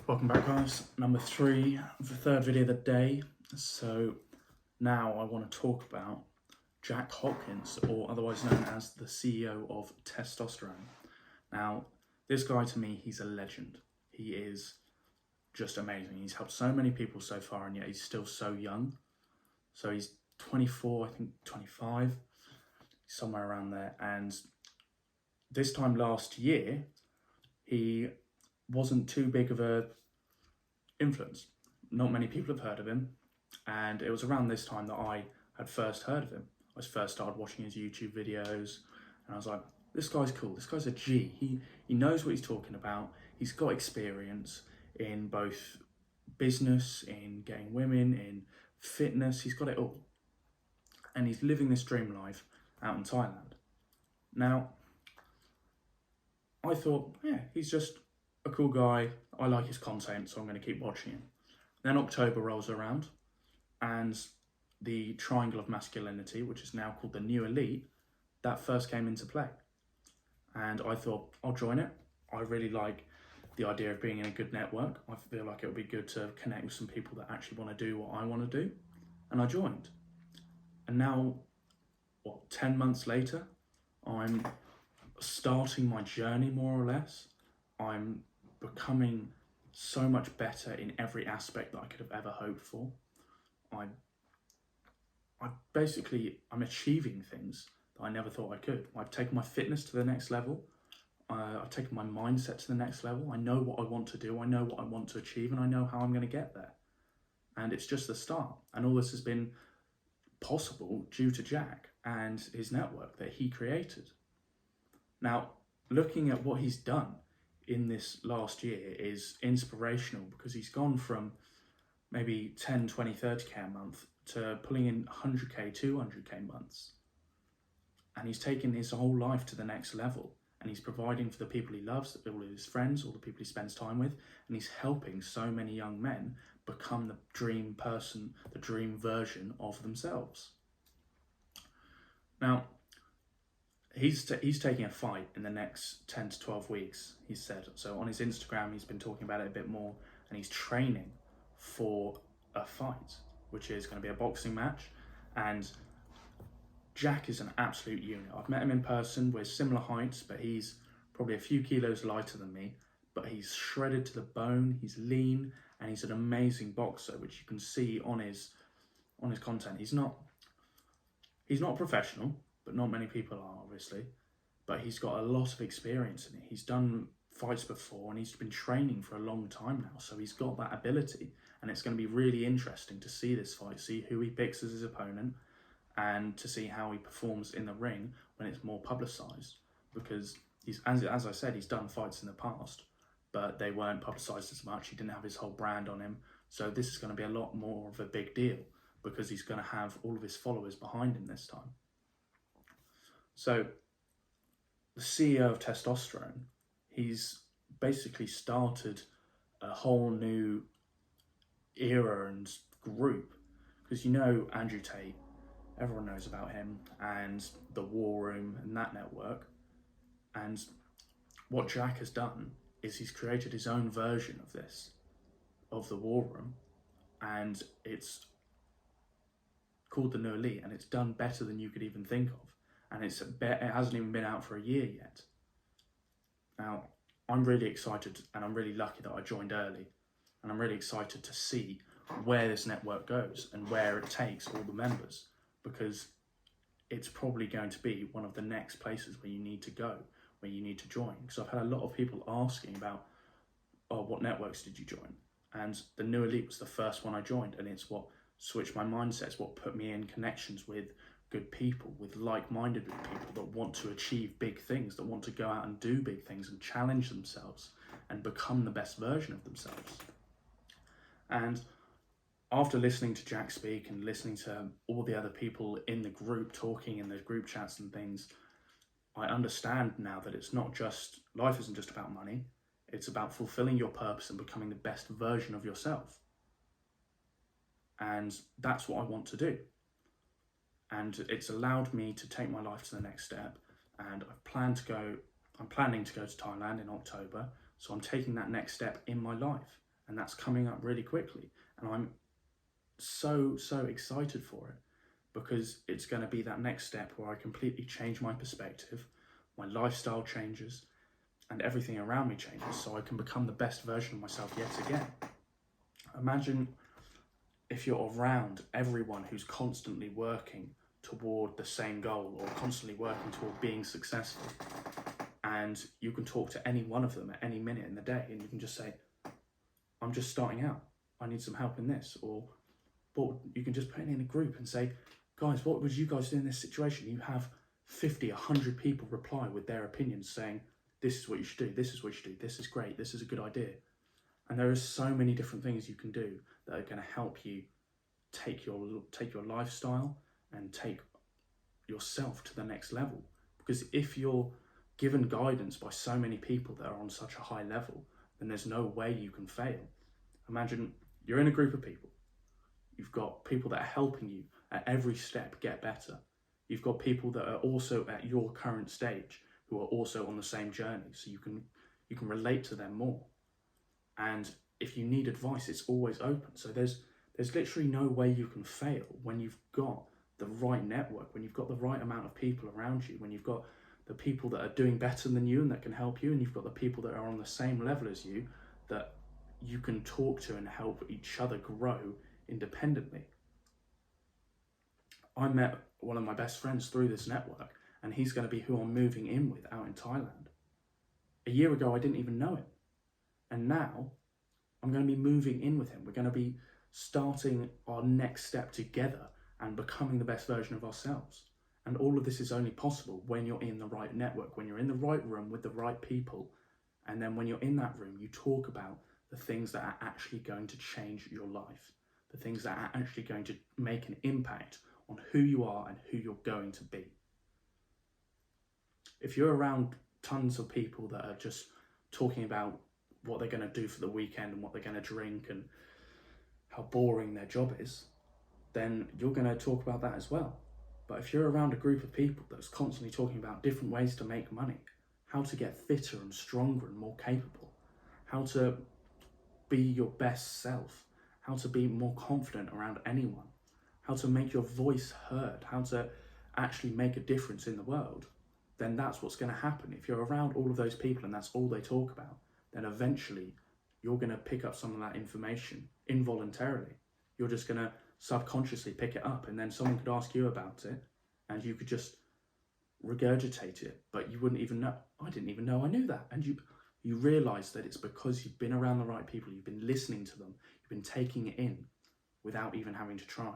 Welcome back, guys. Number 3, the third video of the day. So now I want to talk about Jack Hopkins, or otherwise known as the CEO of Testosterone. Now, this guy, to me, he's a legend. He is just amazing. He's helped so many people so far, and yet he's still so young. So he's 24, I think 25, somewhere around there. And this time last year, he wasn't too big of a influence. Not many people have heard of him, and it was around this time that I had first heard of him. I first started watching his YouTube videos, and I was like, this guy's cool, this guy's a G. He knows what he's talking about. He's got experience in both business, in getting women, in fitness. He's got it all, and he's living this dream life out in Thailand. Now, I thought, yeah, he's just a cool guy. I like his content, so I'm going to keep watching him. Then October rolls around, and the triangle of masculinity, which is now called the New Elite, that first came into play. And I thought, I'll join it. I really like the idea of being in a good network. I feel like it would be good to connect with some people that actually want to do what I want to do. And I joined. And now, 10 months later, I'm starting my journey, more or less. I'm becoming so much better in every aspect that I could have ever hoped for. I'm achieving things that I never thought I could. I've taken my fitness to the next level. I've taken my mindset to the next level. I know what I want to do. I know what I want to achieve, and I know how I'm going to get there. And it's just the start. And all this has been possible due to Jack and his network that he created. Now, looking at what he's done in this last year is inspirational, because he's gone from maybe 10, 20, 30k a month to pulling in 100k, 200k months. And he's taken his whole life to the next level, and he's providing for the people he loves, all of his friends, all the people he spends time with, and he's helping so many young men become the dream person, the dream version of themselves. Now, he's taking a fight in the next 10 to 12 weeks, he said. So on his Instagram, he's been talking about it a bit more, and he's training for a fight, which is going to be a boxing match. And Jack is an absolute unit. I've met him in person. We're similar heights, but he's probably a few kilos lighter than me, but he's shredded to the bone. He's lean, and he's an amazing boxer, which you can see on his content. He's not professional, but not many people are, obviously. But he's got a lot of experience in it. He's done fights before, and he's been training for a long time now. So he's got that ability, and it's going to be really interesting to see this fight, see who he picks as his opponent, and to see how he performs in the ring when it's more publicised. Because he's, as I said, he's done fights in the past, but they weren't publicised as much. He didn't have his whole brand on him. So this is going to be a lot more of a big deal, because he's going to have all of his followers behind him this time. So the CEO of Testosterone, he's basically started a whole new era and group, because Andrew Tate, everyone knows about him, and the War Room and that network. And what Jack has done is he's created his own version of this, of the War Room, and it's called the New Elite, and it's done better than you could even think of. And it hasn't even been out for a year yet. Now, I'm really excited, and I'm really lucky that I joined early, and I'm really excited to see where this network goes and where it takes all the members, because it's probably going to be one of the next places where you need to go, where you need to join. Because I've had a lot of people asking about, what networks did you join? And the New Elite was the first one I joined, and it's what switched my mindset. It's what put me in connections with good people, with like-minded people that want to achieve big things, that want to go out and do big things and challenge themselves and become the best version of themselves. And after listening to Jack speak and listening to all the other people in the group talking in the group chats and things, I understand now that life isn't just about money. It's about fulfilling your purpose and becoming the best version of yourself. And that's what I want to do. And it's allowed me to take my life to the next step. And I'm planning to go to Thailand in October. So I'm taking that next step in my life. and that's coming up really quickly. And I'm so excited for it, because it's going to be that next step where I completely change my perspective, my lifestyle changes, and everything around me changes, so I can become the best version of myself yet again. Imagine if you're around everyone who's constantly working toward the same goal, or constantly working toward being successful, and you can talk to any one of them at any minute in the day, and you can just say, I'm just starting out, I need some help in this. Or you can just put it in a group and say, guys, what would you guys do in this situation? You have 50, 100 people reply with their opinions saying, this is what you should do, this is what you should do, this is great, this is a good idea. And there are so many different things you can do that are going to help you take your lifestyle and take yourself to the next level. Because if you're given guidance by so many people that are on such a high level, then there's no way you can fail. Imagine you're in a group of people. You've got people that are helping you at every step get better. You've got people that are also at your current stage who are also on the same journey, so you can relate to them more. And if you need advice, it's always open. So there's literally no way you can fail when you've got the right network, when you've got the right amount of people around you, when you've got the people that are doing better than you and that can help you, and you've got the people that are on the same level as you that you can talk to and help each other grow independently. I met one of my best friends through this network, and he's going to be who I'm moving in with out in Thailand. A year ago, I didn't even know him. And now I'm going to be moving in with him. We're going to be starting our next step together and becoming the best version of ourselves. And all of this is only possible when you're in the right network, when you're in the right room with the right people. And then when you're in that room, you talk about the things that are actually going to change your life, the things that are actually going to make an impact on who you are and who you're going to be. If you're around tons of people that are just talking about what they're going to do for the weekend and what they're going to drink and how boring their job is, then you're going to talk about that as well. But if you're around a group of people that's constantly talking about different ways to make money, how to get fitter and stronger and more capable, how to be your best self, how to be more confident around anyone, how to make your voice heard, how to actually make a difference in the world, then that's what's going to happen. If you're around all of those people and that's all they talk about, then eventually you're going to pick up some of that information involuntarily. You're just going to subconsciously pick it up, and then someone could ask you about it and you could just regurgitate it, but you wouldn't even know. I didn't even know I knew that. And you realize that it's because you've been around the right people, you've been listening to them, you've been taking it in without even having to try.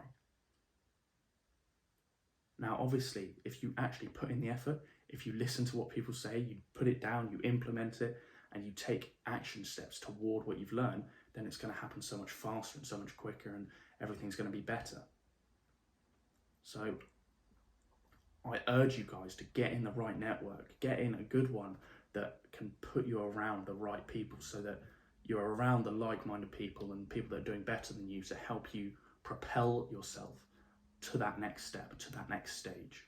Now, obviously, if you actually put in the effort, if you listen to what people say, you put it down, you implement it, and you take action steps toward what you've learned, then it's going to happen so much faster and so much quicker, and everything's going to be better. So I urge you guys to get in the right network, get in a good one that can put you around the right people, so that you're around the like-minded people and people that are doing better than you to help you propel yourself to that next step, to that next stage.